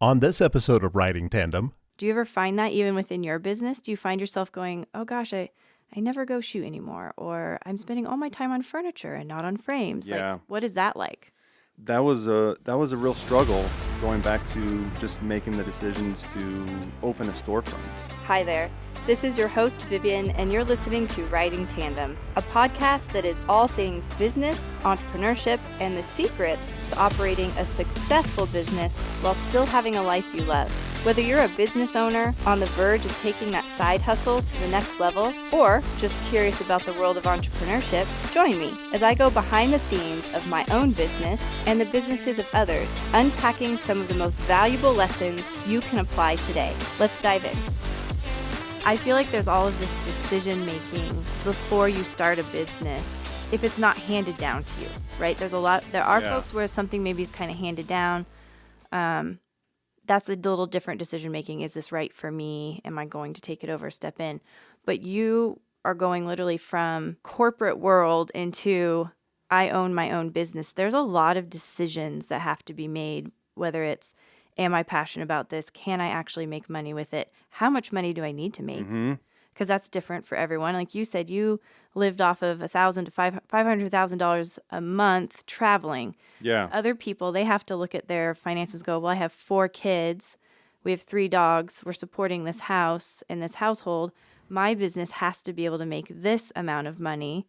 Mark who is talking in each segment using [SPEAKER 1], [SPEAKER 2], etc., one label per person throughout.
[SPEAKER 1] On this episode of Riding Tandem,
[SPEAKER 2] Do you ever find that even within your business? Do you find yourself going, oh gosh, I never go shoot anymore, or I'm spending all my time on furniture and not on frames? Like,
[SPEAKER 3] Yeah,
[SPEAKER 2] what is that like?
[SPEAKER 3] that was a real struggle going back to just making the decisions to open a storefront.
[SPEAKER 2] Hi there. This is your host, Vivian, and you're listening to Riding Tandem, a podcast that is all things business, entrepreneurship, and the secrets to operating a successful business while still having a life you love. Whether you're a business owner on the verge of taking that side hustle to the next level, or just curious about the world of entrepreneurship, join me as I go behind the scenes of my own business and the businesses of others, unpacking some of the most valuable lessons you can apply today. Let's dive in. I feel like there's all of this decision making before you start a business if it's not handed down to you, right? There are folks where something maybe is kind of handed down. That's a little different decision making. Is this right for me? Am I going to take it over, step in? But you are going literally from corporate world into I own my own business. There's a lot of decisions that have to be made, whether it's am I passionate about this? Can I actually make money with it? How much money do I need to make? Because that's different for everyone. Like you said, you lived off of $1,000 to $500,000 a month traveling.
[SPEAKER 3] Yeah.
[SPEAKER 2] Other people, they have to look at their finances, go, well, I have 4 kids. We have 3 dogs. We're supporting this house and this household. My business has to be able to make this amount of money.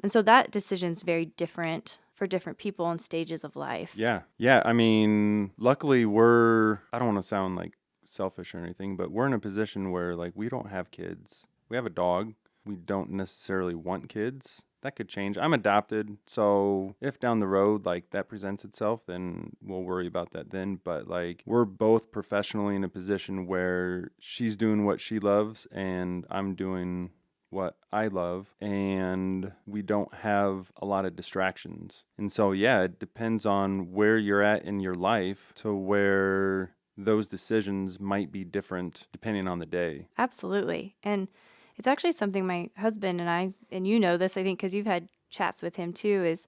[SPEAKER 2] And so that decision's very different for different people in stages of life.
[SPEAKER 3] Yeah. I mean, luckily I don't want to sound like selfish or anything, but we're in a position where like we don't have kids. We have a dog. We don't necessarily want kids. That could change. I'm adopted, so if down the road like that presents itself, then we'll worry about that then. But like we're both professionally in a position where she's doing what she loves and I'm doing what I love, and we don't have a lot of distractions. And so, yeah, it depends on where you're at in your life to where those decisions might be different depending on the day.
[SPEAKER 2] Absolutely. And it's actually something my husband and I, and you know this, I think, because you've had chats with him too, is,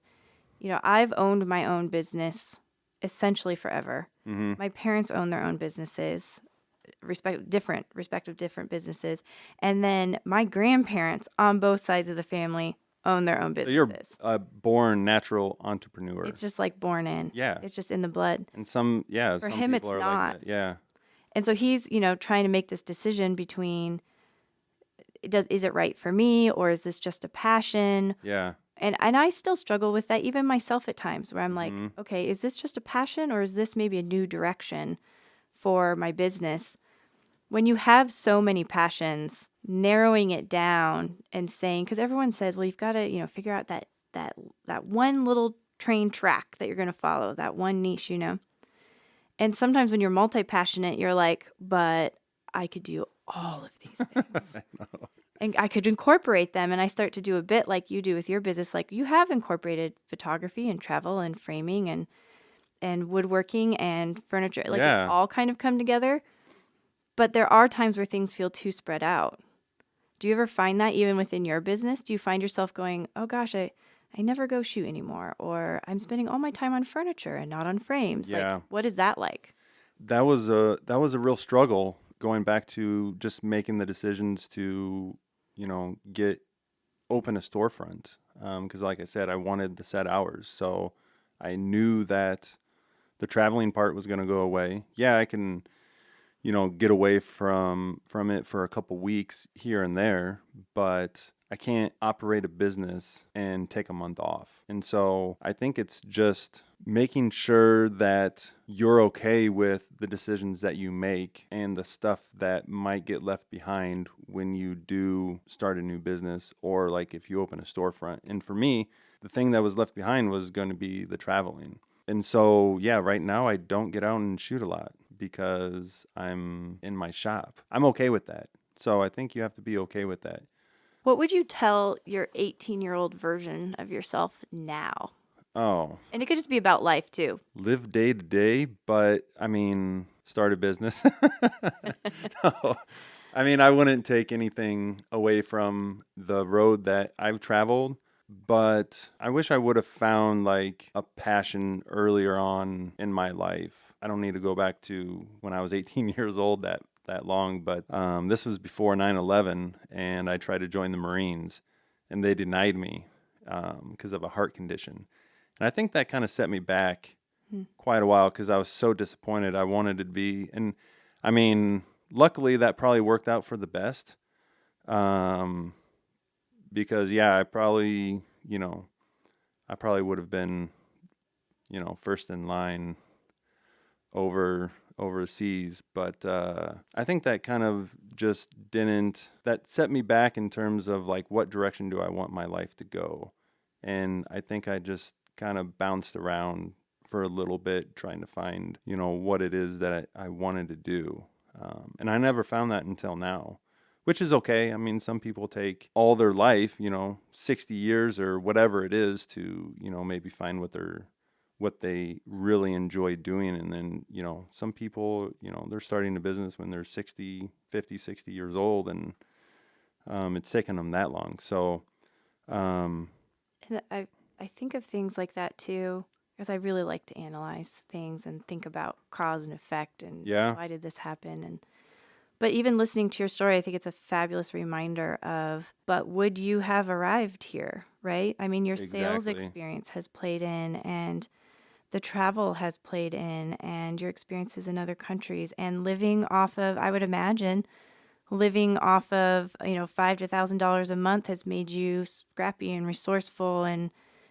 [SPEAKER 2] I've owned my own business essentially forever.
[SPEAKER 3] Mm-hmm.
[SPEAKER 2] My parents own their own businesses. Respective different businesses, and then my grandparents on both sides of the family own their own
[SPEAKER 3] So you're
[SPEAKER 2] businesses.
[SPEAKER 3] a born natural entrepreneur.
[SPEAKER 2] It's just like born in.
[SPEAKER 3] Yeah.
[SPEAKER 2] It's just in the blood.
[SPEAKER 3] And some
[SPEAKER 2] him,
[SPEAKER 3] people
[SPEAKER 2] it's
[SPEAKER 3] are
[SPEAKER 2] not.
[SPEAKER 3] like that. Yeah.
[SPEAKER 2] And so he's, trying to make this decision between is it right for me, or is this just a passion?
[SPEAKER 3] Yeah.
[SPEAKER 2] And I still struggle with that, even myself at times, where I'm like,
[SPEAKER 3] Mm-hmm.
[SPEAKER 2] okay, is this just a passion, or is this maybe a new direction for my business? When you have so many passions, narrowing it down and saying, because everyone says, well, you've got to, figure out that one little train track that you're going to follow, that one niche, And sometimes when you're multi-passionate, you're like, but I could do all of these things.
[SPEAKER 3] I know.
[SPEAKER 2] And I could incorporate them. And I start to do a bit like you do with your business. Like you have incorporated photography and travel and framing and woodworking and furniture. Like It's all kind of come together. But there are times where things feel too spread out. Do you ever find that even within your business? Do you find yourself going, oh gosh, I never go shoot anymore, or I'm spending all my time on furniture and not on frames?
[SPEAKER 3] Yeah.
[SPEAKER 2] Like, what is that like?
[SPEAKER 3] That was a real struggle going back to just making the decisions to, open a storefront. Because like I said, I wanted the set hours. So I knew that the traveling part was going to go away. Yeah, I can, get away from it for a couple weeks here and there, but I can't operate a business and take a month off. And so I think it's just making sure that you're okay with the decisions that you make and the stuff that might get left behind when you do start a new business, or like if you open a storefront. And for me, the thing that was left behind was going to be the traveling. And so, yeah, right now I don't get out and shoot a lot because I'm in my shop. I'm okay with that. So I think you have to be okay with that.
[SPEAKER 2] What would you tell your 18-year-old version of yourself now?
[SPEAKER 3] Oh,
[SPEAKER 2] And it could just be about life too.
[SPEAKER 3] live day to day, but I mean, start a business. No. I mean, I wouldn't take anything away from the road that I've traveled, but I wish I would have found like a passion earlier on in my life. I don't need to go back to when I was 18 years old that long, but this was before 9/11, and I tried to join the Marines, and they denied me because of a heart condition. And I think that kind of set me back quite a while because I was so disappointed. I wanted to be, and I mean, luckily that probably worked out for the best. Because I probably would have been, first in line overseas, but I think that kind of just that set me back in terms of like what direction do I want my life to go. And I think I just kind of bounced around for a little bit trying to find, what it is that I wanted to do. And I never found that until now, which is okay. I mean, some people take all their life, 60 years or whatever it is to, maybe find what they really enjoy doing. And then, some people, they're starting a business when they're 50, 60 years old, and it's taken them that long. So,
[SPEAKER 2] And I think of things like that too, because I really like to analyze things and think about cause and effect and why did this happen. But even listening to your story, I think it's a fabulous reminder of, but would you have arrived here, right? I mean, your sales experience has played in, and the travel has played in, and your experiences in other countries, and living off of, I would imagine, $5,000 to $1,000 a month has made you scrappy and resourceful and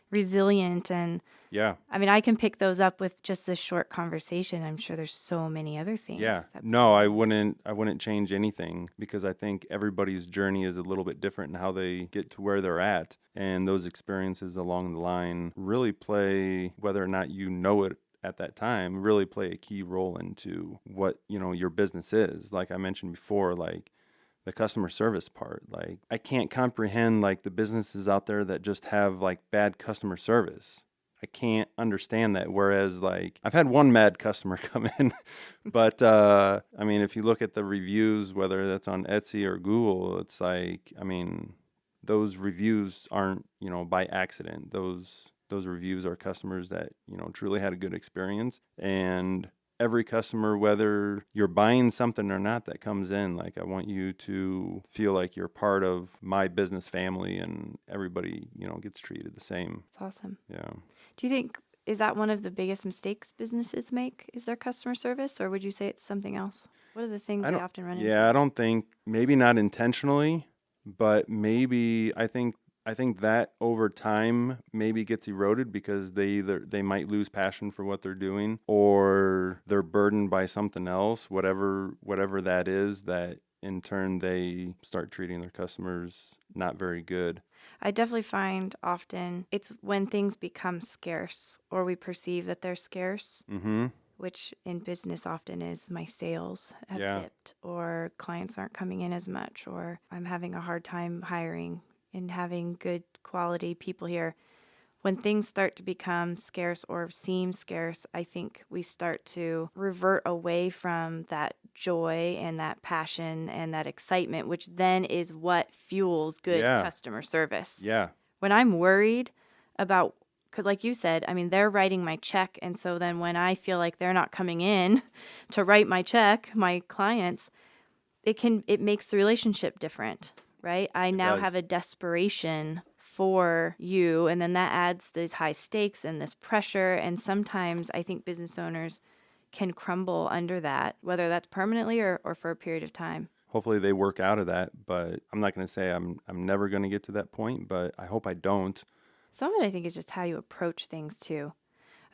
[SPEAKER 2] resilient. And I mean, I can pick those up with just this short conversation. I'm sure there's so many other things.
[SPEAKER 3] No, I wouldn't change anything, because I think everybody's journey is a little bit different in how they get to where they're at. And those experiences along the line really play, whether or not you know it at that time, really play a key role into what, your business is. Like I mentioned before, like the customer service part, like I can't comprehend like the businesses out there that just have like bad customer service. I can't understand that. Whereas like I've had one mad customer come in, but I mean, if you look at the reviews, whether that's on Etsy or Google, it's like, I mean, those reviews aren't, by accident. Those reviews are customers that, truly had a good experience. And every customer, whether you're buying something or not that comes in, like I want you to feel like you're part of my business family, and everybody, gets treated the same.
[SPEAKER 2] That's awesome.
[SPEAKER 3] Yeah.
[SPEAKER 2] Do you think, is that one of the biggest mistakes businesses make, is their customer service, or would you say it's something else? What are the things they often run into?
[SPEAKER 3] Yeah, I don't think, maybe not intentionally, but maybe I think that over time maybe gets eroded because they might lose passion for what they're doing, or they're burdened by something else, whatever that is, that in turn they start treating their customers not very good.
[SPEAKER 2] I definitely find often it's when things become scarce, or we perceive that they're scarce, which in business often is my sales have dipped, or clients aren't coming in as much, or I'm having a hard time hiring and having good quality people here. When things start to become scarce or seem scarce, I think we start to revert away from that joy and that passion and that excitement, which then is what fuels good customer service.
[SPEAKER 3] Yeah.
[SPEAKER 2] When I'm worried about, because like you said, I mean, they're writing my check. And so then when I feel like they're not coming in to write my check, my clients, it makes the relationship different. Right? I now have a desperation for you, and then that adds these high stakes and this pressure, and sometimes I think business owners can crumble under that, whether that's permanently or for a period of time.
[SPEAKER 3] Hopefully they work out of that, but I'm not going to say I'm never going to get to that point, but I hope I don't.
[SPEAKER 2] Some of it I think is just how you approach things too.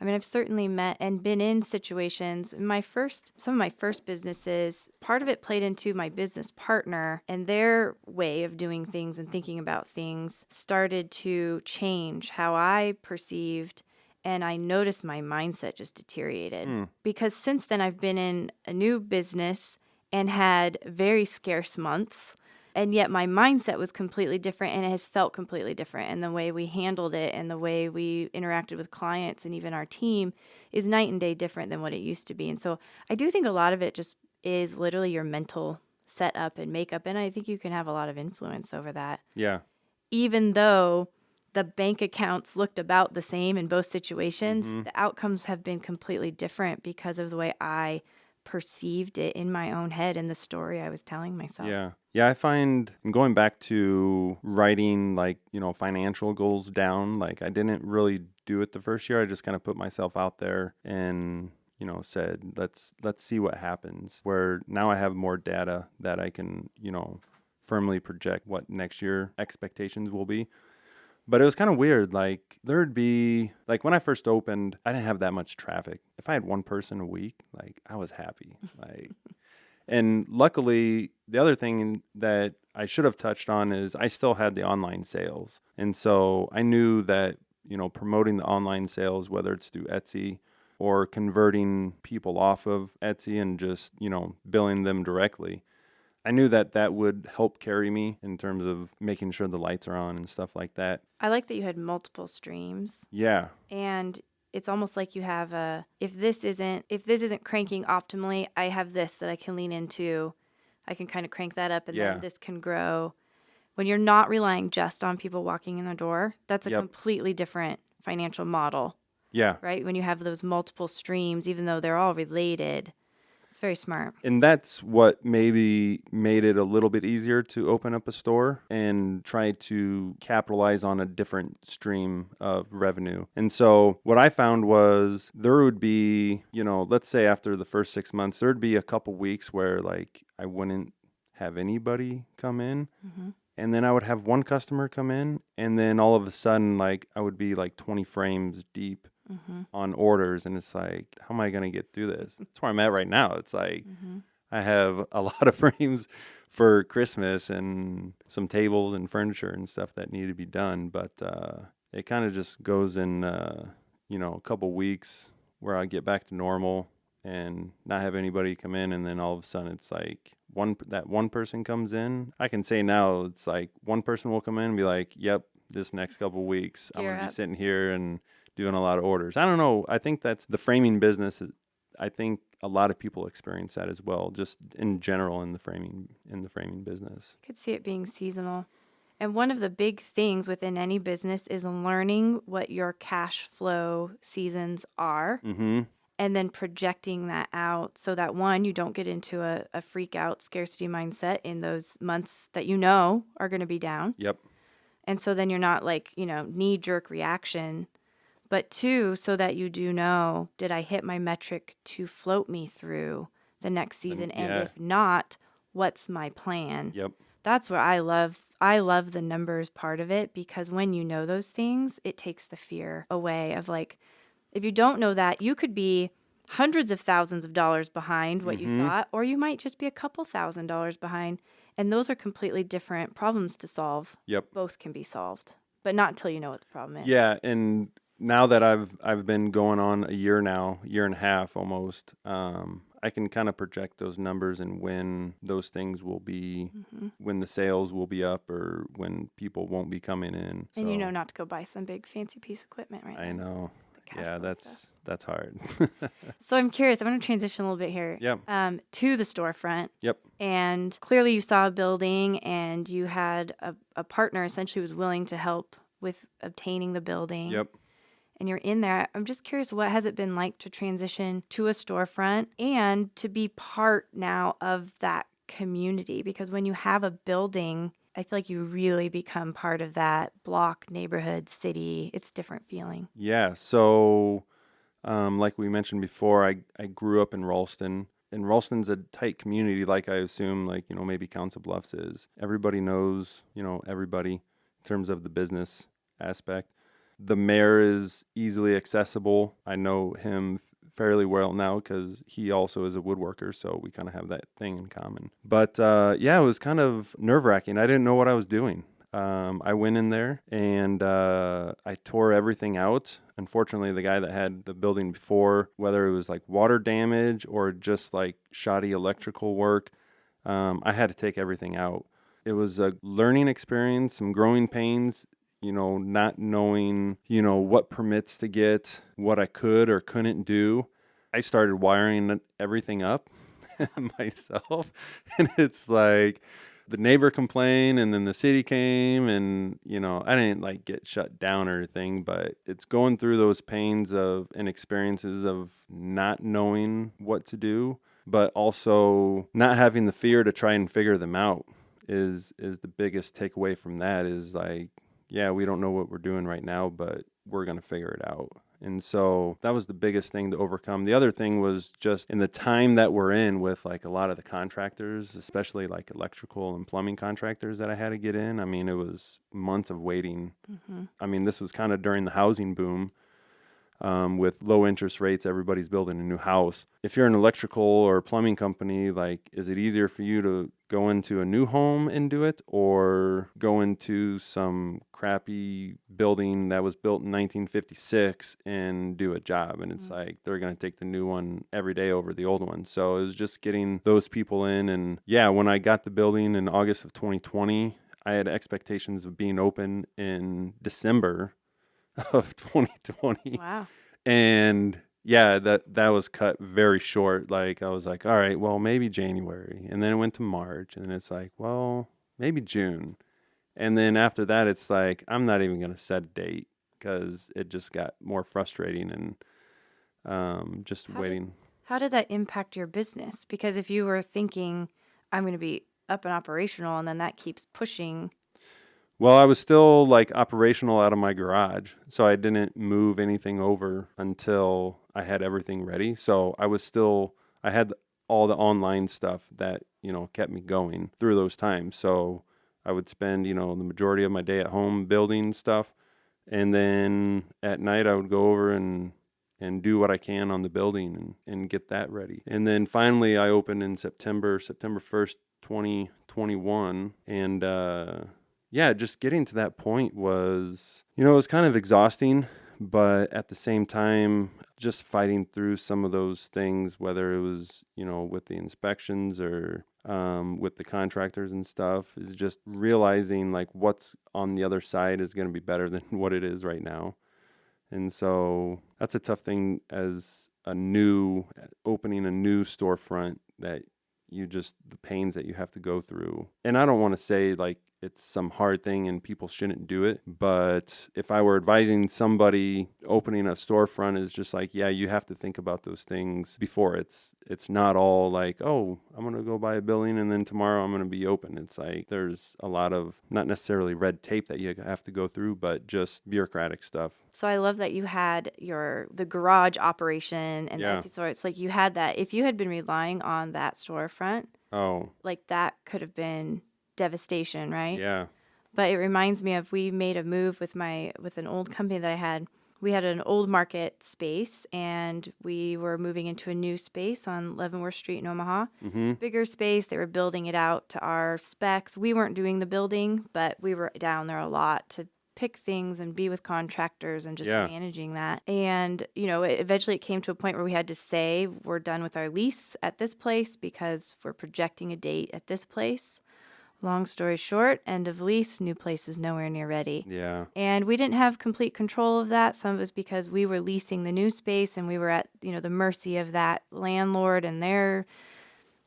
[SPEAKER 2] I mean, I've certainly met and been in situations. Some of my first businesses, part of it played into my business partner, and their way of doing things and thinking about things started to change how I perceived, and I noticed my mindset just deteriorated. Because since then, I've been in a new business and had very scarce months. And yet my mindset was completely different, and it has felt completely different. And the way we handled it and the way we interacted with clients and even our team is night and day different than what it used to be. And so I do think a lot of it just is literally your mental setup and makeup. And I think you can have a lot of influence over that.
[SPEAKER 3] Yeah.
[SPEAKER 2] Even though the bank accounts looked about the same in both situations,
[SPEAKER 3] Mm-hmm.
[SPEAKER 2] the outcomes have been completely different because of the way I perceived it in my own head and the story I was telling myself.
[SPEAKER 3] Yeah. Yeah, I find going back to writing like, financial goals down, like I didn't really do it the first year. I just kind of put myself out there and, said, let's see what happens. Where now I have more data that I can, firmly project what next year expectations will be. But it was kind of weird. Like there'd be like when I first opened, I didn't have that much traffic. If I had one person a week, like I was happy. Like and luckily, the other thing that I should have touched on is I still had the online sales. And so I knew that, promoting the online sales, whether it's through Etsy or converting people off of Etsy and just, billing them directly, I knew that that would help carry me in terms of making sure the lights are on and stuff like that.
[SPEAKER 2] I like that you had multiple streams.
[SPEAKER 3] Yeah.
[SPEAKER 2] And it's almost like you have if this isn't cranking optimally, I have this that I can lean into. I can kind of crank that up and
[SPEAKER 3] Yeah.
[SPEAKER 2] then this can grow. When you're not relying just on people walking in the door, that's a
[SPEAKER 3] Yep.
[SPEAKER 2] completely different financial model,
[SPEAKER 3] Yeah.
[SPEAKER 2] right? When you have those multiple streams, even though they're all related, it's very smart.
[SPEAKER 3] And that's what maybe made it a little bit easier to open up a store and try to capitalize on a different stream of revenue. And so what I found was there would be, let's say after the first 6 months, there'd be a couple weeks where like I wouldn't have anybody come in.
[SPEAKER 2] Mm-hmm.
[SPEAKER 3] And then I would have one customer come in, and then all of a sudden, like I would be like 20 frames deep on orders, and it's like, how am I going to get through this? That's where I'm at right now. It's like I have a lot of frames for Christmas and some tables and furniture and stuff that need to be done, but it kind of just goes in, a couple weeks where I get back to normal and not have anybody come in, and then all of a sudden it's like one person comes in. I can say now it's like one person will come in and be like, yep, this next couple weeks I'm going to be sitting here and doing a lot of orders. I don't know. I think that's the framing business. I think a lot of people experience that as well, just in general in the framing business.
[SPEAKER 2] Could see it being seasonal. And one of the big things within any business is learning what your cash flow seasons are.
[SPEAKER 3] Mm-hmm.
[SPEAKER 2] And then projecting that out so that, one, you don't get into a freak out scarcity mindset in those months that are going to be down.
[SPEAKER 3] Yep.
[SPEAKER 2] And so then you're not like, knee-jerk reaction. But two, so that you do know, did I hit my metric to float me through the next season? And if not, what's my plan?
[SPEAKER 3] Yep.
[SPEAKER 2] That's where I love the numbers part of it, because when you know those things, it takes the fear away of like, if you don't know that, you could be hundreds of thousands of dollars behind what you thought, or you might just be a couple $1,000s behind. And those are completely different problems to solve.
[SPEAKER 3] Yep.
[SPEAKER 2] Both can be solved, but not until you know what the problem is.
[SPEAKER 3] Yeah, and now that I've been going on a year now, year and a half almost, I can kind of project those numbers and when those things will be, when the sales will be up or when people won't be coming in.
[SPEAKER 2] And you know not to go buy some big fancy piece of equipment right now.
[SPEAKER 3] I know. Yeah, that's hard.
[SPEAKER 2] So I'm curious. I'm going to transition a little bit here.
[SPEAKER 3] Yeah.
[SPEAKER 2] To the storefront.
[SPEAKER 3] Yep.
[SPEAKER 2] And clearly you saw a building and you had a partner essentially who was willing to help with obtaining the building.
[SPEAKER 3] Yep.
[SPEAKER 2] And you're in there. I'm just curious, what has it been like to transition to a storefront and to be part now of that community? Because when you have a building, I feel like you really become part of that block, neighborhood, city. It's a different feeling.
[SPEAKER 3] Yeah. So, like we mentioned before, I grew up in Ralston. And Ralston's a tight community, like I assume, like, maybe Council Bluffs is. Everybody knows, everybody in terms of the business aspect. The mayor is easily accessible. I know him fairly well now because he also is a woodworker, so we kind of have that thing in common. But yeah, it was kind of nerve-wracking. I didn't know what I was doing. I went in there and I tore everything out. Unfortunately, the guy that had the building before, whether it was like water damage or just like shoddy electrical work, I had to take everything out. It was a learning experience, some growing pains. Not knowing, what permits to get, what I could or couldn't do. I started wiring everything up myself. And it's like, the neighbor complained, and then the city came, and I didn't like get shut down or anything, but it's going through those pains of and experiences of not knowing what to do, but also not having the fear to try and figure them out is the biggest takeaway from that. Is like, yeah, we don't know what we're doing right now, but we're going to figure it out. And so that was the biggest thing to overcome. The other thing was just in the time that we're in with like a lot of the contractors, especially like electrical and plumbing contractors that I had to get in. I mean, it was months of waiting. I mean, this was kind of during the housing boom. With low interest rates, everybody's building a new house. If you're an electrical or plumbing company, like, is it easier for you to go into a new home and do it, or go into some crappy building that was built in 1956 and do a job? And it's like, they're going to take the new one every day over the old one. So it was just getting those people in. And yeah, when I got the building in August of 2020, I had expectations of being open in December of 2020.
[SPEAKER 2] Wow.
[SPEAKER 3] And yeah, that was cut very short. Like, I was like, all right, well, maybe January. And then it went to March. And then it's like, well, maybe June. And then after that, it's like, I'm not even going to set a date because it just got more frustrating and just waiting.
[SPEAKER 2] How did that impact your business? Because if you were thinking, I'm going to be up and operational, and then that keeps pushing.
[SPEAKER 3] Well, I was still like operational out of my garage, so I didn't move anything over until I had everything ready. So I had all the online stuff that, kept me going through those times. So I would spend, the majority of my day at home building stuff. And then at night I would go over and do what I can on the building and get that ready. And then finally I opened in September 1st, 2021. And, yeah, just getting to that point was, it was kind of exhausting, but at the same time, just fighting through some of those things, whether it was, with the inspections or with the contractors and stuff, is just realizing like what's on the other side is going to be better than what it is right now. And so that's a tough thing as opening a new storefront, that the pains that you have to go through. And I don't want to say like it's some hard thing and people shouldn't do it, but if I were advising somebody opening a storefront, is just like, yeah, you have to think about those things before. It's not all like, oh, I'm going to go buy a building and then tomorrow I'm going to be open. It's like there's a lot of not necessarily red tape that you have to go through, but just bureaucratic stuff.
[SPEAKER 2] So I love that you had the garage operation and
[SPEAKER 3] Yeah.
[SPEAKER 2] Etsy store. It's like you had that. If you had been relying on that storefront, like that could have been devastation, right?
[SPEAKER 3] Yeah.
[SPEAKER 2] But it reminds me of, we made a move with an old company that I had. We had an old market space, and we were moving into a new space on Leavenworth Street in Omaha. Bigger space. They were building it out to our specs. We weren't doing the building, but we were down there a lot to pick things and be with contractors and just managing that. And, eventually it came to a point where we had to say we're done with our lease at this place because we're projecting a date at this place. Long story short, end of lease, new place is nowhere near ready.
[SPEAKER 3] Yeah.
[SPEAKER 2] And we didn't have complete control of that. Some of it was because we were leasing the new space and we were at, the mercy of that landlord and their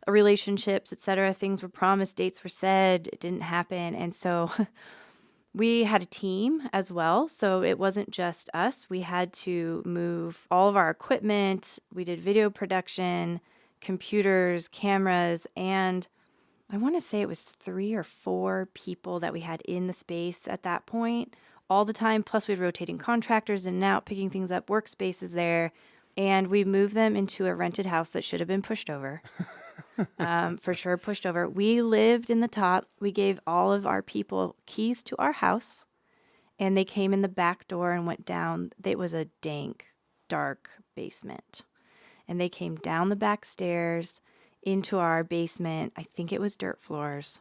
[SPEAKER 2] relationships, et cetera. Things were promised, dates were said, it didn't happen. And so we had a team as well. So it wasn't just us. We had to move all of our equipment. We did video production, computers, cameras, and I want to say it was 3 or 4 people that we had in the space at that point all the time. Plus we had rotating contractors in and out, picking things up, workspaces there. And we moved them into a rented house that should have been pushed over. For sure, pushed over. We lived in the top. We gave all of our people keys to our house, and they came in the back door and went down. It was a dank, dark basement. And they came down the back stairs into our basement. I think it was dirt floors.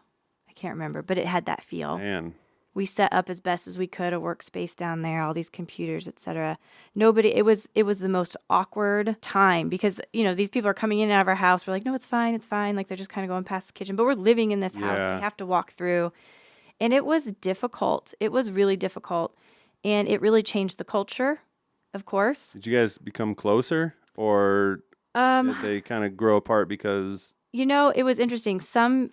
[SPEAKER 2] I can't remember, but it had that feel.
[SPEAKER 3] Man.
[SPEAKER 2] We set up as best as we could a workspace down there, all these computers, etc. It was the most awkward time because, these people are coming in and out of our house. We're like, no, it's fine. It's fine. Like, they're just kind of going past the kitchen, but we're living in this house. They have to walk through. And it was difficult. It was really difficult. And it really changed the culture, of course.
[SPEAKER 3] Did you guys become closer, or did they kind of grow apart because
[SPEAKER 2] It was interesting. Some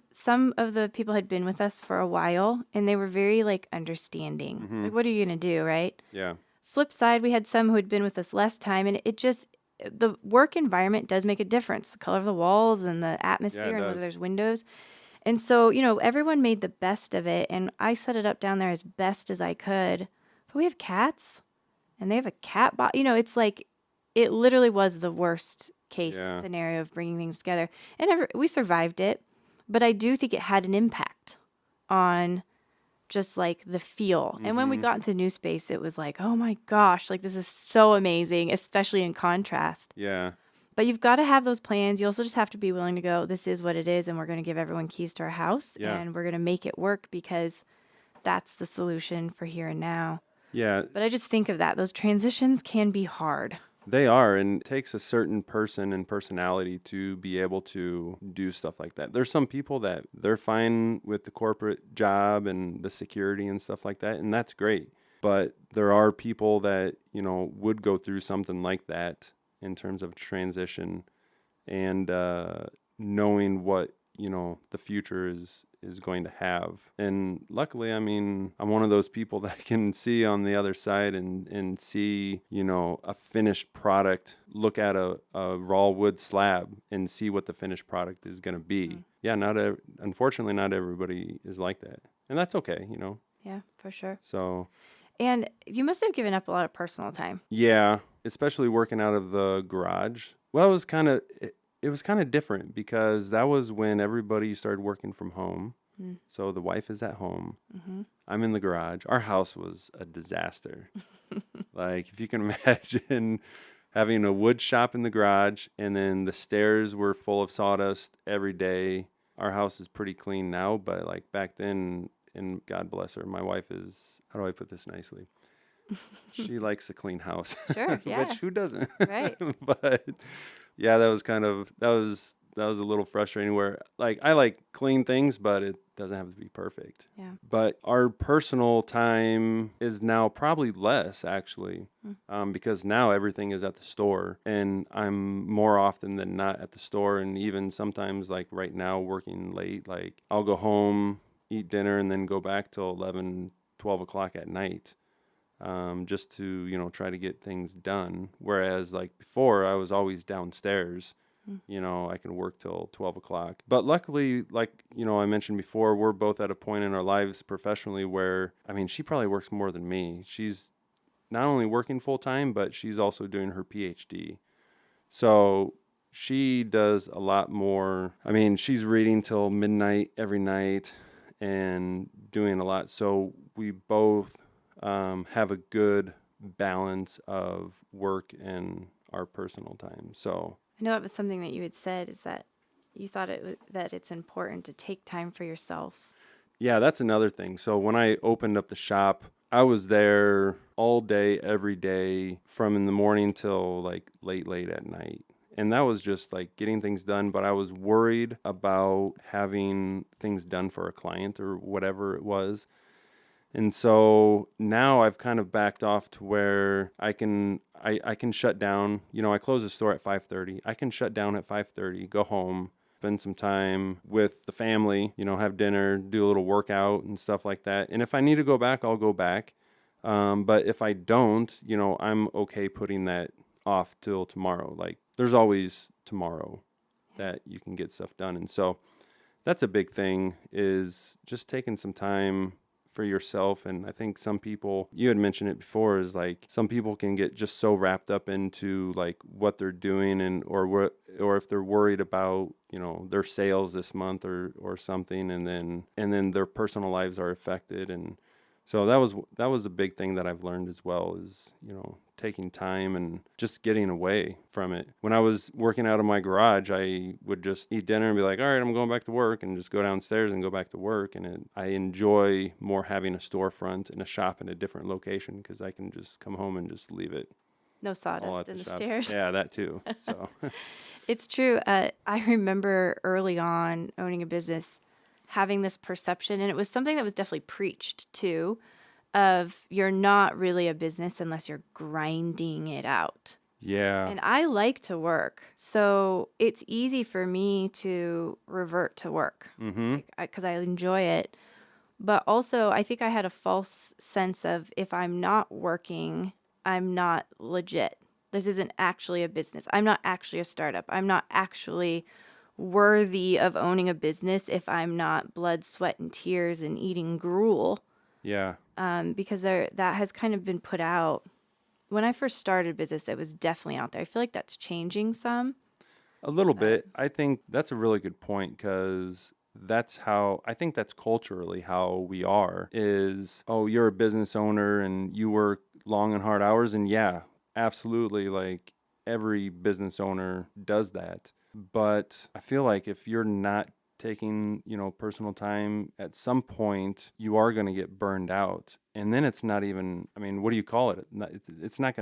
[SPEAKER 2] of the people had been with us for a while, and they were very like understanding.
[SPEAKER 3] Mm-hmm.
[SPEAKER 2] Like, what are you gonna do, right?
[SPEAKER 3] Yeah.
[SPEAKER 2] Flip side, we had some who had been with us less time, and the work environment does make a difference. The color of the walls and the atmosphere, and whether
[SPEAKER 3] does.
[SPEAKER 2] there's windows. And so, everyone made the best of it, and I set it up down there as best as I could. But we have cats, and they have a cat it's like it literally was the worst case scenario of bringing things together. And we survived it, but I do think it had an impact on just like the feel. And when we got into new space, it was like, oh my gosh, like this is so amazing, especially in contrast.
[SPEAKER 3] Yeah.
[SPEAKER 2] But you've got to have those plans. You also just have to be willing to go, this is what it is, and we're going to give everyone keys to our house, and we're going to make it work because that's the solution for here and now.
[SPEAKER 3] Yeah.
[SPEAKER 2] But I just think of that. Those transitions can be hard.
[SPEAKER 3] They are, and it takes a certain person and personality to be able to do stuff like that. There's some people that they're fine with the corporate job and the security and stuff like that, and that's great. But there are people that, would go through something like that in terms of transition and knowing what, the future is going to have. And luckily, I'm one of those people that can see on the other side and see, a finished product, look at a raw wood slab and see what the finished product is going to be. Mm. Yeah, unfortunately, not everybody is like that. And that's okay,
[SPEAKER 2] Yeah, for sure.
[SPEAKER 3] So.
[SPEAKER 2] And you must have given up a lot of personal time.
[SPEAKER 3] Yeah, especially working out of the garage. Well, it was kind of different because that was when everybody started working from home. Mm. So the wife is at home. Mm-hmm. I'm in the garage. Our house was a disaster. Like, if you can imagine having a wood shop in the garage, and then the stairs were full of sawdust every day. Our house is pretty clean now, but like back then, and God bless her, my wife is, how do I put this nicely? She likes a clean house.
[SPEAKER 2] Sure, yeah.
[SPEAKER 3] Which, who doesn't?
[SPEAKER 2] Right.
[SPEAKER 3] But yeah, that was a little frustrating where, like, I like clean things, but it doesn't have to be perfect.
[SPEAKER 2] Yeah.
[SPEAKER 3] But our personal time is now probably less, actually, because now everything is at the store, and I'm more often than not at the store. And even sometimes, like right now, working late, like I'll go home, eat dinner, and then go back till 11, 12 o'clock at night. Just to, try to get things done. Whereas like before, I was always downstairs, I could work till 12 o'clock. But luckily, like, I mentioned before, we're both at a point in our lives professionally where, she probably works more than me. She's not only working full time, but she's also doing her PhD. So she does a lot more. She's reading till midnight every night and doing a lot. So we both have a good balance of work and our personal time. So
[SPEAKER 2] I know it was something that you had said, is that you thought that it's important to take time for yourself.
[SPEAKER 3] Yeah, that's another thing. So when I opened up the shop, I was there all day, every day, from in the morning till like late at night. And that was just like getting things done. But I was worried about having things done for a client or whatever it was. And so now I've kind of backed off to where I can shut down. I close the store at 5:30. I can shut down at 5:30, go home, spend some time with the family, have dinner, do a little workout and stuff like that. And if I need to go back, I'll go back. But if I don't, I'm okay putting that off till tomorrow. Like, there's always tomorrow that you can get stuff done. And so that's a big thing, is just taking some time for yourself. And I think some people, you had mentioned it before, is like some people can get just so wrapped up into like what they're doing or if they're worried about, their sales this month or something, and then their personal lives are affected. And so that was a big thing that I've learned as well, is, taking time and just getting away from it. When I was working out of my garage, I would just eat dinner and be like, all right, I'm going back to work, and just go downstairs and go back to work. And I enjoy more having a storefront and a shop in a different location, because I can just come home and just leave it.
[SPEAKER 2] No sawdust in the stairs.
[SPEAKER 3] Yeah, that too. So
[SPEAKER 2] It's true. I remember early on owning a business, having this perception, and it was something that was definitely preached too, of you're not really a business unless you're grinding it out.
[SPEAKER 3] Yeah.
[SPEAKER 2] And I like to work. So it's easy for me to revert to work
[SPEAKER 3] Mm-hmm.
[SPEAKER 2] because I enjoy it. But also, I think I had a false sense of if I'm not working, I'm not legit. This isn't actually a business. I'm not actually a startup. I'm not actually worthy of owning a business if I'm not blood, sweat, and tears and eating gruel.
[SPEAKER 3] Yeah.
[SPEAKER 2] Because that has kind of been put out. When I first started business, it was definitely out there. I feel like that's changing some.
[SPEAKER 3] A little bit. I think that's a really good point because I think that's culturally how we are is, oh, you're a business owner and you work long and hard hours. And yeah, absolutely. Like every business owner does that. But I feel like if you're not taking, personal time, at some point you are going to get burned out. And then it's not even, I mean, what do you call it? It's not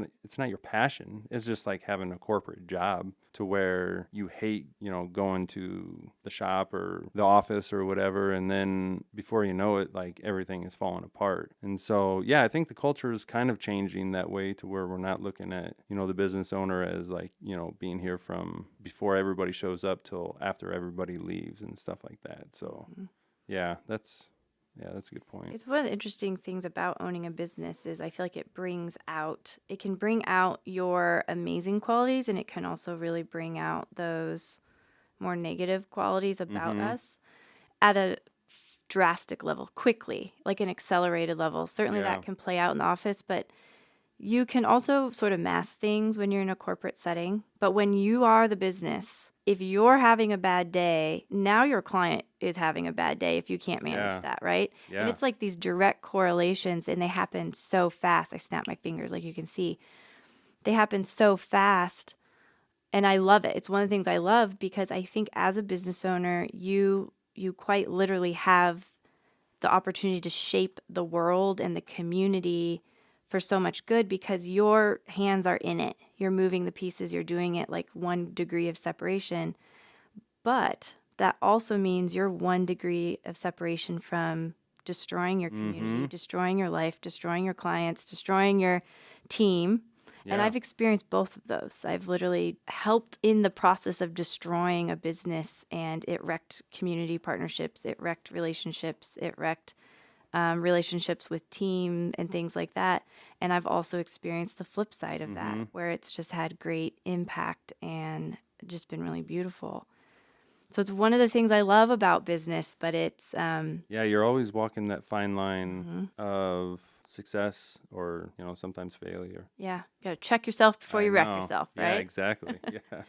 [SPEAKER 3] your passion. It's just like having a corporate job to where you hate, going to the shop or the office or whatever. And then before you know it, like everything is falling apart. And so, yeah, I think the culture is kind of changing that way to where we're not looking at, the business owner as like, being here from before everybody shows up till after everybody leaves and stuff like that. So, yeah, that's a good point.
[SPEAKER 2] It's one of the interesting things about owning a business is I feel like it can bring out your amazing qualities, and it can also really bring out those more negative qualities about us at a drastic level, quickly, like an accelerated level. Certainly
[SPEAKER 3] Yeah.
[SPEAKER 2] that can play out in the office, but you can also sort of mask things when you're in a corporate setting. But when you are the business, if you're having a bad day, now your client is having a bad day if you can't manage
[SPEAKER 3] Yeah.
[SPEAKER 2] that, right? And
[SPEAKER 3] Yeah.
[SPEAKER 2] it's like these direct correlations, and they happen so fast. I snap my fingers, like you can see. They happen so fast, and I love it. It's one of the things I love because I think as a business owner, you quite literally have the opportunity to shape the world and the community for so much good because your hands are in it. You're moving the pieces, you're doing it like 1 degree of separation. But that also means you're 1 degree of separation from destroying your community, destroying your life, destroying your clients, destroying your team. And
[SPEAKER 3] Yeah.
[SPEAKER 2] I've experienced both of those. I've literally helped in the process of destroying a business, and it wrecked community partnerships, it wrecked relationships, it wrecked relationships with team and things like that. And I've also experienced the flip side of that, where it's just had great impact and just been really beautiful. So it's one of the things I love about business, but it's
[SPEAKER 3] Yeah, you're always walking that fine line of success or, sometimes failure.
[SPEAKER 2] yeah, got to check yourself before
[SPEAKER 3] I
[SPEAKER 2] you wreck
[SPEAKER 3] know.
[SPEAKER 2] yourself,
[SPEAKER 3] Yeah,
[SPEAKER 2] right?
[SPEAKER 3] exactly. Yeah.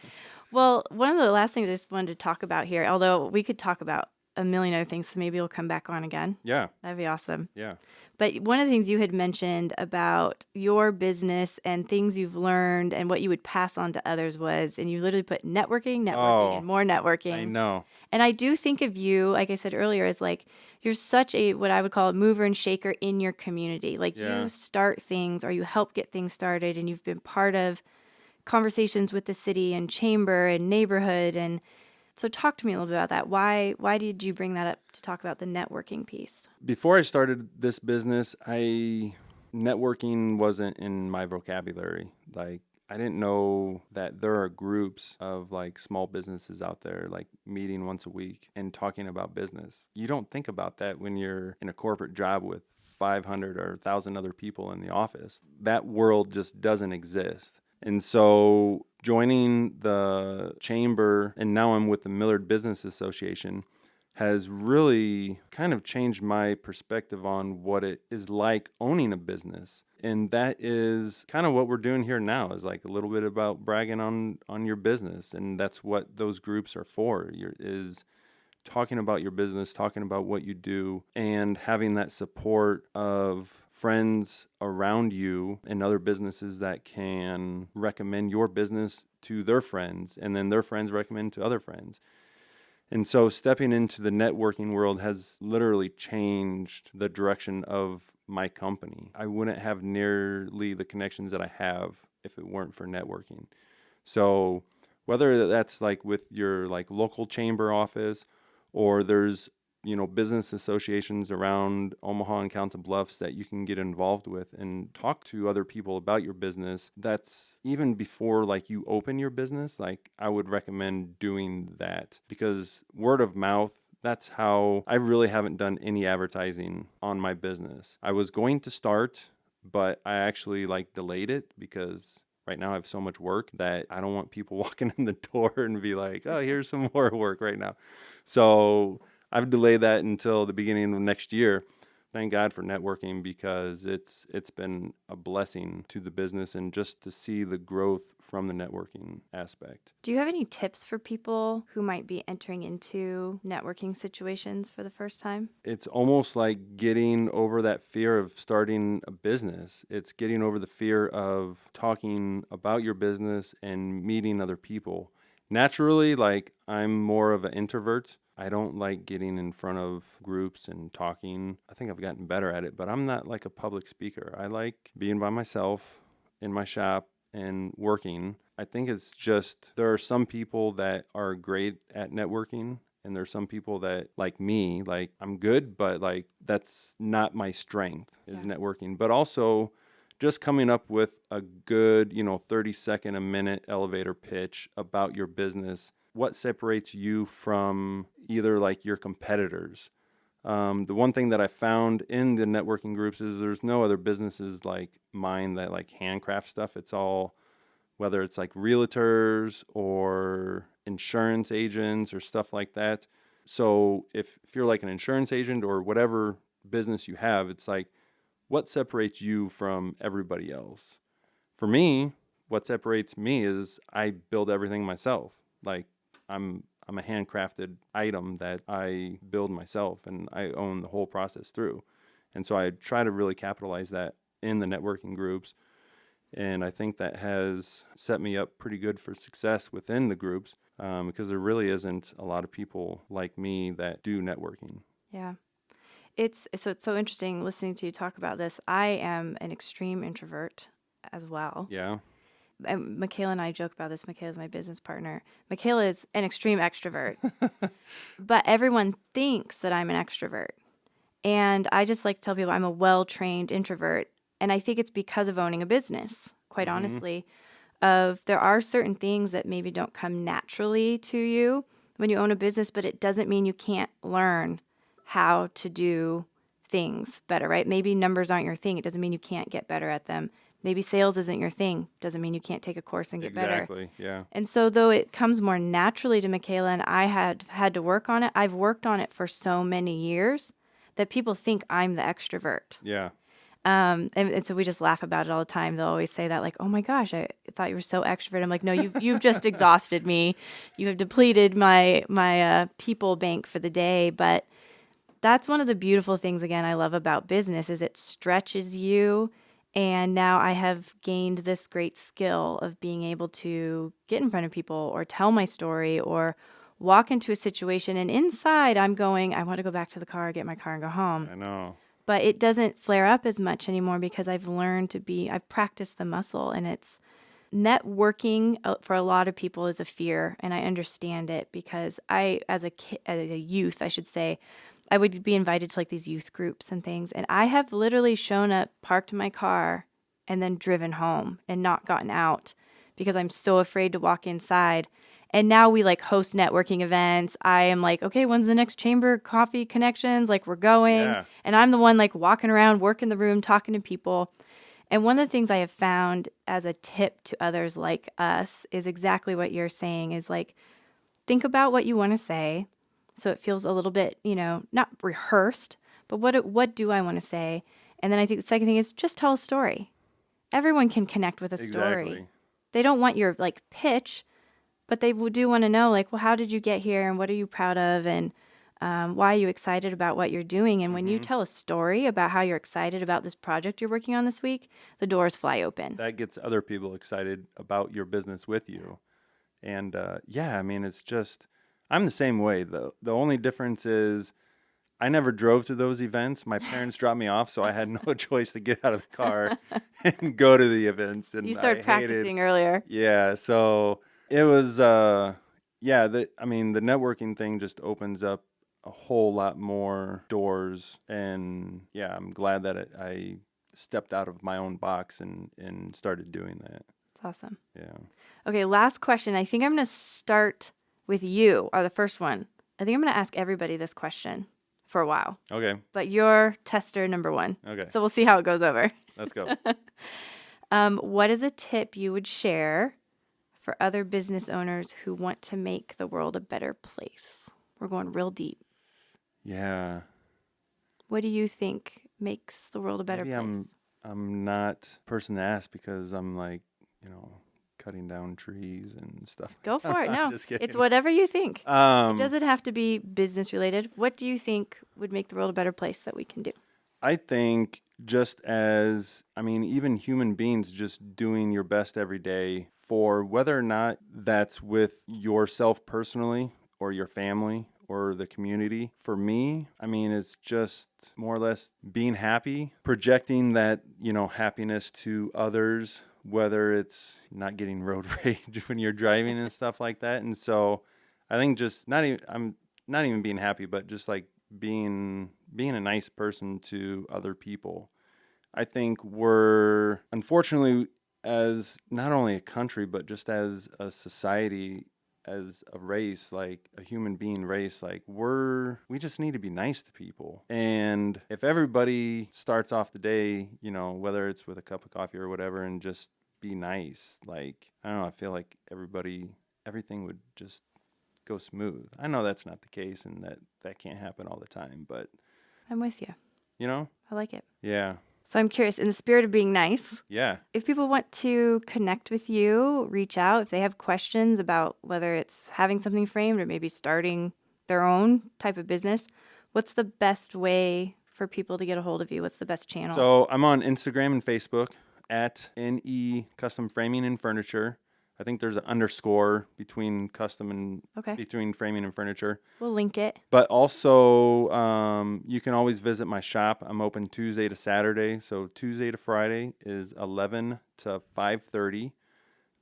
[SPEAKER 2] Well, one of the last things I just wanted to talk about here, although we could talk about a million other things, so maybe we'll come back on again.
[SPEAKER 3] Yeah.
[SPEAKER 2] That'd be awesome.
[SPEAKER 3] Yeah.
[SPEAKER 2] But one of the things you had mentioned about your business and things you've learned and what you would pass on to others was, and you literally put networking, and more networking.
[SPEAKER 3] I know.
[SPEAKER 2] And I do think of you, like I said earlier, as like you're such a what I would call a mover and shaker in your community. Like
[SPEAKER 3] Yeah.
[SPEAKER 2] you start things or you help get things started, and you've been part of conversations with the city and chamber and neighborhood. And so talk to me a little bit about that. Why did you bring that up to talk about the networking piece?
[SPEAKER 3] Before I started this business, networking wasn't in my vocabulary. Like I didn't know that there are groups of like small businesses out there like meeting once a week and talking about business. You don't think about that when you're in a corporate job with 500 or 1,000 other people in the office. That world just doesn't exist. And so joining the chamber, and now I'm with the Millard Business Association, has really kind of changed my perspective on what it is like owning a business. And that is kind of what we're doing here now, is like a little bit about bragging on your business. And that's what those groups are for, is talking about your business, talking about what you do, and having that support of friends around you and other businesses that can recommend your business to their friends, and then their friends recommend to other friends. And so stepping into the networking world has literally changed the direction of my company. I wouldn't have nearly the connections that I have if it weren't for networking. So whether that's like with your like local chamber office, or there's business associations around Omaha and Council Bluffs that you can get involved with and talk to other people about your business. That's even before like you open your business. Like I would recommend doing that because word of mouth, that's how I really haven't done any advertising on my business. I was going to start, but I actually like delayed it because right now I have so much work that I don't want people walking in the door and be like, oh, here's some more work right now. So I've delayed that until the beginning of next year. Thank God for networking because it's been a blessing to the business and just to see the growth from the networking aspect.
[SPEAKER 2] Do you have any tips for people who might be entering into networking situations for the first time?
[SPEAKER 3] It's almost like getting over that fear of starting a business. It's getting over the fear of talking about your business and meeting other people. Naturally, like I'm more of an introvert. I don't like getting in front of groups and talking. I think I've gotten better at it, but I'm not like a public speaker. I like being by myself in my shop and working. I think it's just there are some people that are great at networking and there's some people that like me, like I'm good, but like that's not my strength is networking. But also just coming up with a good, 30-second, a minute elevator pitch about your business. What separates you from either like your competitors? The one thing that I found in the networking groups is there's no other businesses like mine that like handcraft stuff. It's all, whether it's like realtors or insurance agents or stuff like that. So if you're like an insurance agent or whatever business you have, it's like, what separates you from everybody else? For me, what separates me is I build everything myself. Like I'm a handcrafted item that I build myself and I own the whole process through. And so I try to really capitalize that in the networking groups. And I think that has set me up pretty good for success within the groups because there really isn't a lot of people like me that do networking.
[SPEAKER 2] Yeah. It's so interesting listening to you talk about this. I am an extreme introvert as well.
[SPEAKER 3] Yeah.
[SPEAKER 2] And Michaela and I joke about this. Michaela's my business partner. Michaela is an extreme extrovert, but everyone thinks that I'm an extrovert. And I just like to tell people I'm a well-trained introvert. And I think it's because of owning a business, quite honestly, there are certain things that maybe don't come naturally to you when you own a business, but it doesn't mean you can't learn how to do things better, right? Maybe numbers aren't your thing. It doesn't mean you can't get better at them. Maybe sales isn't your thing. Doesn't mean you can't take a course and get better.
[SPEAKER 3] Exactly, yeah.
[SPEAKER 2] And so though it comes more naturally to Michaela and I had to work on it, I've worked on it for so many years that people think I'm the extrovert.
[SPEAKER 3] Yeah.
[SPEAKER 2] And so we just laugh about it all the time. They'll always say that, like, "Oh my gosh, I thought you were so extrovert." I'm like, "No, you've just exhausted me. You have depleted my people bank for the day." But that's one of the beautiful things, again, I love about business is it stretches you. And now I have gained this great skill of being able to get in front of people or tell my story or walk into a situation. And inside I'm going, I want to go back to the car, get my car and go home.
[SPEAKER 3] I know.
[SPEAKER 2] But it doesn't flare up as much anymore because I've practiced the muscle. And it's networking for a lot of people is a fear. And I understand it because as a youth, I should say, I would be invited to like these youth groups and things. And I have literally shown up, parked my car, and then driven home and not gotten out because I'm so afraid to walk inside. And now we like host networking events. I am like, okay, when's the next Chamber Coffee Connections? Like we're going.
[SPEAKER 3] Yeah.
[SPEAKER 2] And I'm the one like walking around, working the room, talking to people. And one of the things I have found as a tip to others like us is exactly what you're saying is like, think about what you want to say. So it feels a little bit, not rehearsed, but what do I want to say? And then I think the second thing is just tell a story. Everyone can connect with a story.
[SPEAKER 3] Exactly.
[SPEAKER 2] They don't want your like pitch, but they do want to know like, well, how did you get here and what are you proud of and why are you excited about what you're doing? And when you tell a story about how you're excited about this project you're working on this week, the doors fly open.
[SPEAKER 3] That gets other people excited about your business with you. And it's just, I'm the same way. The only difference is I never drove to those events. My parents dropped me off, so I had no choice to get out of the car and go to the events. And
[SPEAKER 2] You started practicing earlier.
[SPEAKER 3] Yeah, so it was, the networking thing just opens up a whole lot more doors. And yeah, I'm glad that I stepped out of my own box and started doing that.
[SPEAKER 2] That's awesome.
[SPEAKER 3] Yeah.
[SPEAKER 2] Okay, last question. I think I'm going to start with you, or the first one. I think I'm going to ask everybody this question for a while.
[SPEAKER 3] Okay.
[SPEAKER 2] But you're tester number one.
[SPEAKER 3] Okay.
[SPEAKER 2] So we'll see how it goes over.
[SPEAKER 3] Let's go.
[SPEAKER 2] What is a tip you would share for other business owners who want to make the world a better place? We're going real deep.
[SPEAKER 3] Yeah.
[SPEAKER 2] What do you think makes the world a better
[SPEAKER 3] Maybe
[SPEAKER 2] place?
[SPEAKER 3] I'm not the person to ask because I'm like, cutting down trees and stuff.
[SPEAKER 2] Go for it. No,
[SPEAKER 3] Just kidding.
[SPEAKER 2] it's whatever you think. It
[SPEAKER 3] Um,
[SPEAKER 2] doesn't have to be business related. What do you think would make the world a better place that we can do?
[SPEAKER 3] I think even human beings just doing your best every day for whether or not that's with yourself personally or your family or the community. For me, it's just more or less being happy, projecting that, happiness to others, whether it's not getting road rage when you're driving and stuff like that. And so I think I'm not even being happy, but just like being a nice person to other people. I think we're, unfortunately, as not only a country, but just as a society, as a race, like a human being race, like we just need to be nice to people. And if everybody starts off the day, whether it's with a cup of coffee or whatever, and just be nice, like, I don't know, I feel like everything would just go smooth. I know that's not the case and that can't happen all the time, but
[SPEAKER 2] I'm with you.
[SPEAKER 3] I
[SPEAKER 2] like it.
[SPEAKER 3] Yeah.
[SPEAKER 2] So I'm curious, in the spirit of being nice,
[SPEAKER 3] Yeah.
[SPEAKER 2] if people want to connect with you, reach out, if they have questions about whether it's having something framed or maybe starting their own type of business, what's the best way for people to get a hold of you? What's the best channel?
[SPEAKER 3] So I'm on Instagram and Facebook at NE Custom Framing and Furniture. I think there's an underscore between custom and between framing and furniture.
[SPEAKER 2] We'll link it.
[SPEAKER 3] But also, you can always visit my shop. I'm open Tuesday to Saturday. So Tuesday to Friday is 11 to 5:30.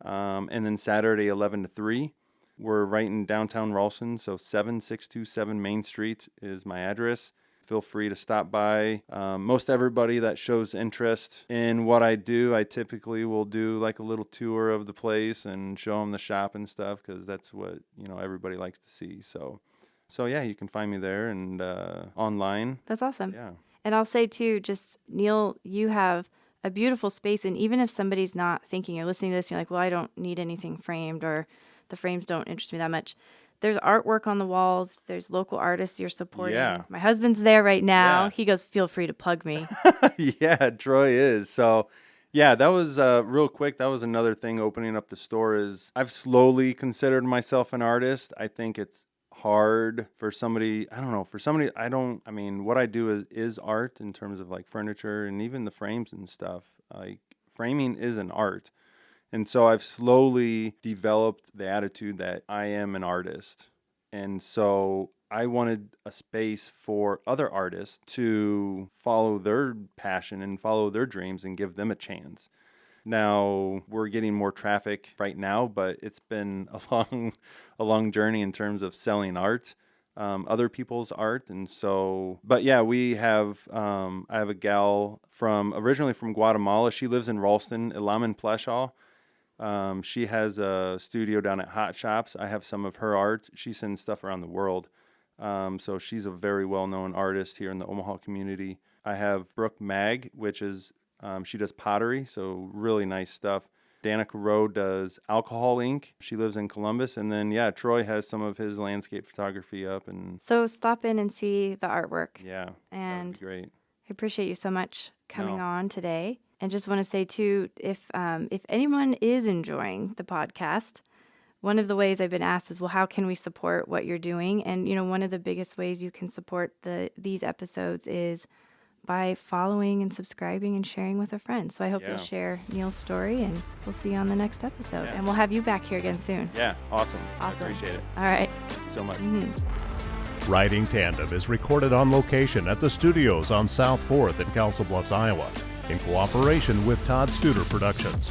[SPEAKER 3] And then Saturday, 11 to 3. We're right in downtown Ralston. So 7627 Main Street is my address. Feel free to stop by. Most everybody that shows interest in what I do, I typically will do like a little tour of the place and show them the shop and stuff, because that's what everybody likes to see. So yeah, you can find me there and online.
[SPEAKER 2] That's awesome.
[SPEAKER 3] Yeah.
[SPEAKER 2] And I'll say too, just Neal, you have a beautiful space, and even if somebody's not thinking, you're listening to this, you're like, well, I don't need anything framed, or the frames don't interest me that much. There's artwork on the walls. There's local artists you're supporting.
[SPEAKER 3] Yeah.
[SPEAKER 2] My husband's there right now.
[SPEAKER 3] Yeah.
[SPEAKER 2] He goes, feel free to plug me.
[SPEAKER 3] Yeah, Troy is. So, yeah, that was real quick. That was another thing opening up the store is I've slowly considered myself an artist. I think it's hard for somebody, what I do is art in terms of like furniture and even the frames and stuff. Like framing is an art. And so I've slowly developed the attitude that I am an artist. And so I wanted a space for other artists to follow their passion and follow their dreams and give them a chance. Now, we're getting more traffic right now, but it's been a long journey in terms of selling art, other people's art. And so, but yeah, I have a gal originally from Guatemala. She lives in Ralston, Ilaman Pleshaw. She has a studio down at Hot Shops. I have some of her art. She sends stuff around the world. So she's a very well-known artist here in the Omaha community. I have Brooke Mag, which is, she does pottery, so really nice stuff. Danica Rowe does alcohol ink. She lives in Columbus. And then, yeah, Troy has some of his landscape photography up. And
[SPEAKER 2] So stop in and see the artwork.
[SPEAKER 3] yeah,
[SPEAKER 2] And
[SPEAKER 3] that'd be great.
[SPEAKER 2] I appreciate you so much coming on today. And just want to say, too, if anyone is enjoying the podcast, one of the ways I've been asked is, well, how can we support what you're doing? And, one of the biggest ways you can support these episodes is by following and subscribing and sharing with a friend. So I hope you'll share Neal's story, and we'll see you on the next episode.
[SPEAKER 3] Yeah.
[SPEAKER 2] And we'll have you back here again soon.
[SPEAKER 3] Yeah, awesome.
[SPEAKER 2] Awesome.
[SPEAKER 3] I appreciate it.
[SPEAKER 2] All right.
[SPEAKER 3] Thank you so much.
[SPEAKER 2] Mm-hmm.
[SPEAKER 1] Riding Tandem is recorded on location at the studios on South 4th in Council Bluffs, Iowa, in cooperation with Todd Studer Productions.